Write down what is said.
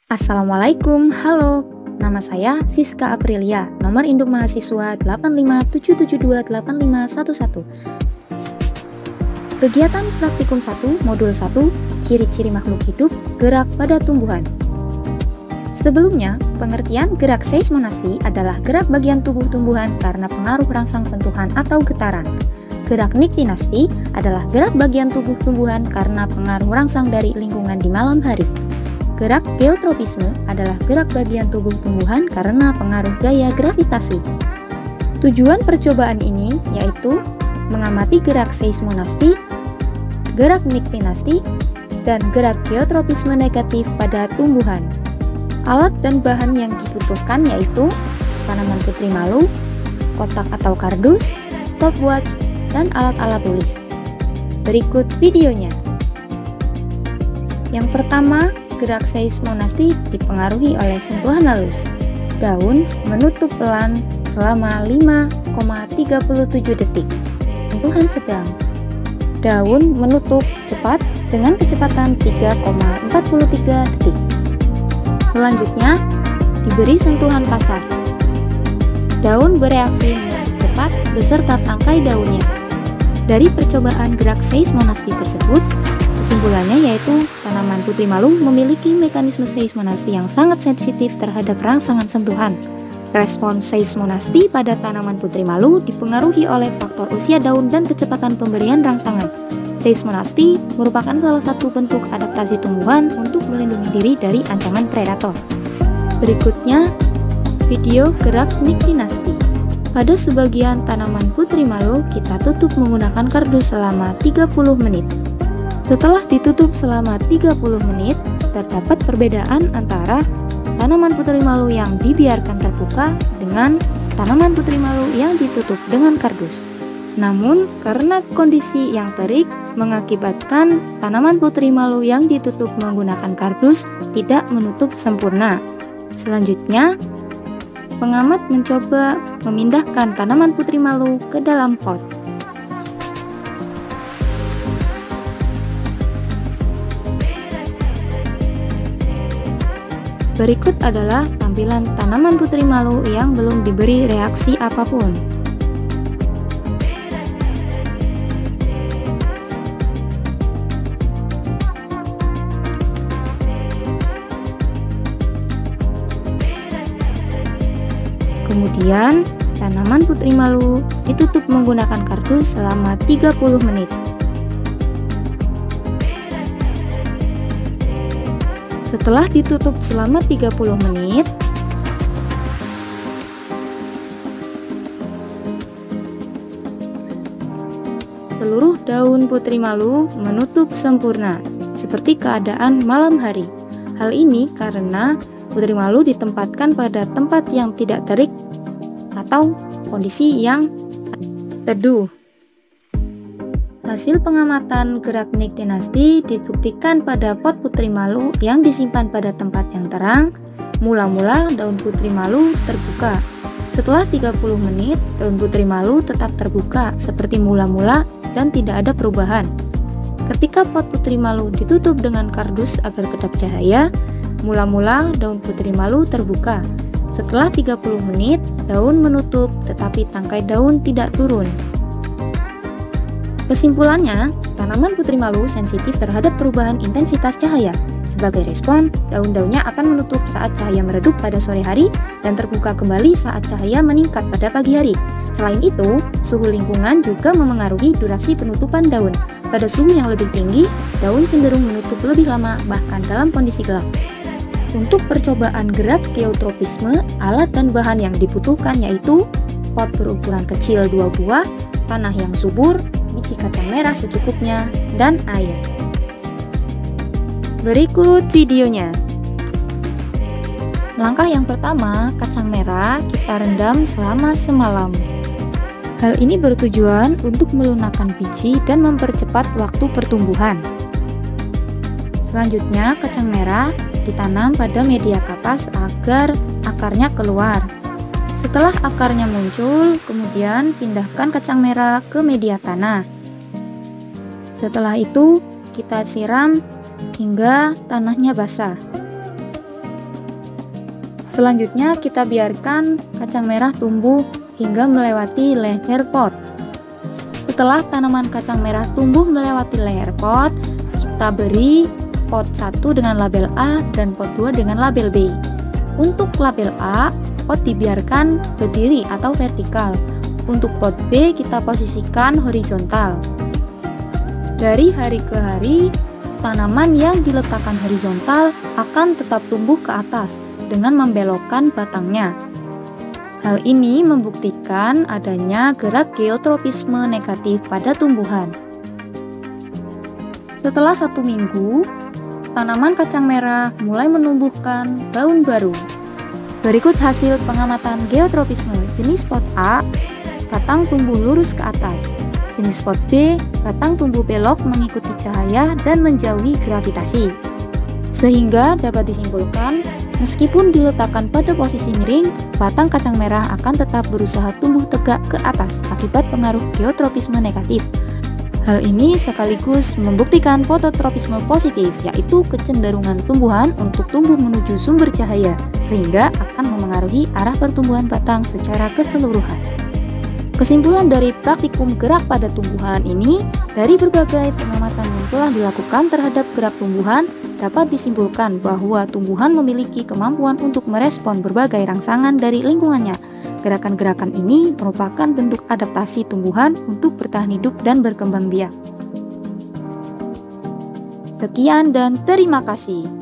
Assalamualaikum, halo. Nama saya Siska Aprilia, nomor induk mahasiswa 857728511. Kegiatan Praktikum 1, Modul 1, Ciri-ciri makhluk hidup, gerak pada tumbuhan. Sebelumnya, pengertian gerak seismonasti adalah gerak bagian tubuh tumbuhan karena pengaruh rangsang sentuhan atau getaran. Gerak niktinasti adalah gerak bagian tubuh tumbuhan karena pengaruh rangsang dari lingkungan di malam hari. Gerak geotropisme adalah gerak bagian tubuh tumbuhan karena pengaruh gaya gravitasi. Tujuan percobaan ini yaitu mengamati gerak seismonasti, gerak niktinasti, dan gerak geotropisme negatif pada tumbuhan. Alat dan bahan yang dibutuhkan yaitu tanaman putri malu, kotak atau kardus, stopwatch, dan alat-alat tulis. Berikut videonya. Yang pertama, gerak seismonasti dipengaruhi oleh sentuhan halus. Daun menutup pelan selama 5,37 detik. Sentuhan sedang. Daun menutup cepat dengan kecepatan 3,43 detik. Selanjutnya, diberi sentuhan kasar. Daun bereaksi cepat beserta tangkai daunnya. Dari percobaan gerak seismonasti tersebut, kesimpulannya yaitu tanaman putri malu memiliki mekanisme seismonasti yang sangat sensitif terhadap rangsangan sentuhan. Respons seismonasti pada tanaman putri malu dipengaruhi oleh faktor usia daun dan kecepatan pemberian rangsangan. Seismonasti merupakan salah satu bentuk adaptasi tumbuhan untuk melindungi diri dari ancaman predator. Berikutnya, video gerak niktinasti. Pada sebagian tanaman putri malu, kita tutup menggunakan kardus selama 30 menit. Setelah ditutup selama 30 menit, terdapat perbedaan antara tanaman putri malu yang dibiarkan terbuka dengan tanaman putri malu yang ditutup dengan kardus. Namun, karena kondisi yang terik mengakibatkan tanaman putri malu yang ditutup menggunakan kardus tidak menutup sempurna. Selanjutnya, pengamat mencoba memindahkan tanaman putri malu ke dalam pot. Berikut adalah tampilan tanaman putri malu yang belum diberi reaksi apapun. Kemudian, tanaman putri malu ditutup menggunakan kardus selama 30 menit. Setelah ditutup selama 30 menit, seluruh daun putri malu menutup sempurna, seperti keadaan malam hari. Hal ini karena putri malu ditempatkan pada tempat yang tidak terik atau kondisi yang teduh. Hasil pengamatan gerak niktinasti dibuktikan pada pot putri malu yang disimpan pada tempat yang terang. Mula-mula daun putri malu terbuka. Setelah 30 menit, daun putri malu tetap terbuka seperti mula-mula dan tidak ada perubahan. Ketika pot putri malu ditutup dengan kardus agar kedap cahaya, mula-mula daun putri malu terbuka. Setelah 30 menit, daun menutup tetapi tangkai daun tidak turun. Kesimpulannya, tanaman putri malu sensitif terhadap perubahan intensitas cahaya. Sebagai respon, daun-daunnya akan menutup saat cahaya meredup pada sore hari dan terbuka kembali saat cahaya meningkat pada pagi hari. Selain itu, suhu lingkungan juga memengaruhi durasi penutupan daun. Pada suhu yang lebih tinggi, daun cenderung menutup lebih lama bahkan dalam kondisi gelap. Untuk percobaan gerak geotropisme, alat dan bahan yang dibutuhkan yaitu pot berukuran kecil 2 buah, tanah yang subur, biji kacang merah secukupnya, dan air. Berikut videonya. Langkah yang pertama, kacang merah kita rendam selama semalam. Hal ini bertujuan untuk melunakkan biji dan mempercepat waktu pertumbuhan. Selanjutnya, kacang merah ditanam pada media kapas agar akarnya keluar. Setelah akarnya muncul, kemudian pindahkan kacang merah ke media tanah. Setelah itu, kita siram hingga tanahnya basah. Selanjutnya kita biarkan kacang merah tumbuh hingga melewati leher pot. Setelah tanaman kacang merah tumbuh melewati leher pot, kita beri pot 1 dengan label A dan pot 2 dengan label B. Untuk label A, pot dibiarkan berdiri atau vertikal. Untuk pot B, kita posisikan horizontal. Dari hari ke hari, tanaman yang diletakkan horizontal akan tetap tumbuh ke atas dengan membelokkan batangnya. Hal ini membuktikan adanya gerak geotropisme negatif pada tumbuhan. Setelah 1 minggu, tanaman kacang merah mulai menumbuhkan daun baru. Berikut hasil pengamatan geotropisme jenis pot A, batang tumbuh lurus ke atas. Jenis pot B, batang tumbuh belok mengikuti cahaya dan menjauhi gravitasi. Sehingga dapat disimpulkan, meskipun diletakkan pada posisi miring, batang kacang merah akan tetap berusaha tumbuh tegak ke atas akibat pengaruh geotropisme negatif. Hal ini sekaligus membuktikan fototropisme positif, yaitu kecenderungan tumbuhan untuk tumbuh menuju sumber cahaya, sehingga akan memengaruhi arah pertumbuhan batang secara keseluruhan. Kesimpulan dari praktikum gerak pada tumbuhan ini, dari berbagai pengamatan yang telah dilakukan terhadap gerak tumbuhan, dapat disimpulkan bahwa tumbuhan memiliki kemampuan untuk merespon berbagai rangsangan dari lingkungannya. Gerakan-gerakan ini merupakan bentuk adaptasi tumbuhan untuk bertahan hidup dan berkembang biak. Sekian dan terima kasih.